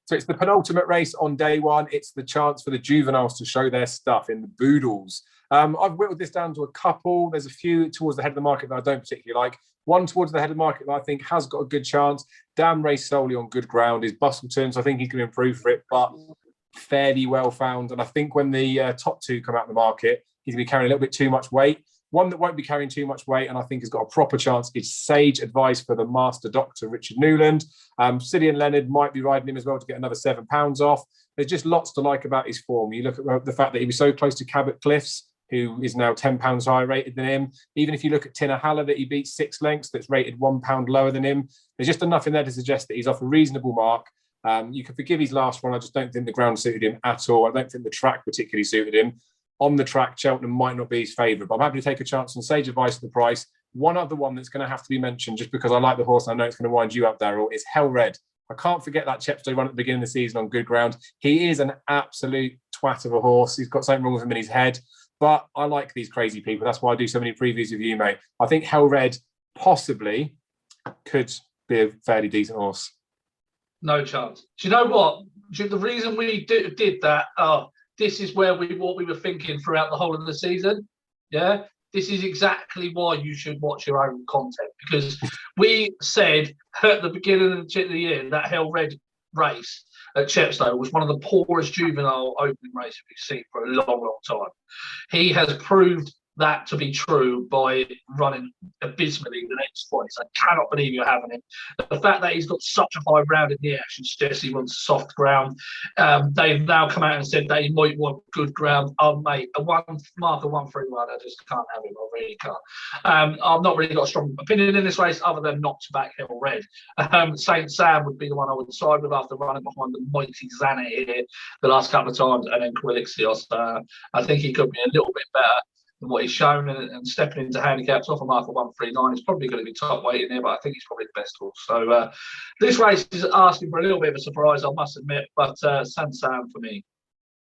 So it's the penultimate race on day one. It's the chance for the juveniles to show their stuff in the Boodles. I've whittled this down to a couple. There's a few towards the head of the market that I don't particularly like. One towards the head of the market that I think has got a good chance. Dam race solely on good ground is Bustleton, so I think he can improve for it, but fairly well found. And I think when the top two come out of the market, he's going to be carrying a little bit too much weight. One that won't be carrying too much weight and I think has got a proper chance is Sage Advice for the Master Doctor, Richard Newland. Cillian Leonard might be riding him as well to get another £7 off. There's just lots to like about his form. You look at the fact that he was so close to Cabot Cliffs, who is now £10 higher rated than him. Even if you look at Tinner Haller, that he beat 6 lengths, that's rated £1 lower than him. There's just enough in there to suggest that he's off a reasonable mark. You can forgive his last one. I just don't think the ground suited him at all. I don't think the track particularly suited him. On the track, Cheltenham might not be his favourite, but I'm happy to take a chance on Sage Advice at the price. One other one that's going to have to be mentioned, just because I like the horse and I know it's going to wind you up, Daryl, is Hell Red. I can't forget that Chepstow run at the beginning of the season on good ground. He is an absolute twat of a horse. He's got something wrong with him in his head. But I like these crazy people. That's why I do so many previews with you, mate. I think Hell Red possibly could be a fairly decent horse. No chance. Do you know what? The reason we did that, this is what we were thinking throughout the whole of the season. Yeah, this is exactly why you should watch your own content, because we said at the beginning of the year that Hell Red race at Chepstow was one of the poorest juvenile opening races we've seen for a long, long time. He has proved that to be true by running abysmally the next twice. I cannot believe you're having him. The fact that he's got such a high round in the action suggests he wants soft ground. They've now come out and said that he might want good ground. Oh, mate, a marker 131, I just can't have him. I really can't. I've not really got a strong opinion in this race other than not to back Hell Red. Saint Sam would be the one I would side with after running behind the mighty Zanet here the last couple of times, and then Quilixios. I think he could be a little bit better than what he's shown, and stepping into handicaps off a marker 139 is probably going to be top weight in there, but I think he's probably the best horse. So this race is asking for a little bit of a surprise, I must admit, but Saint Sam for me.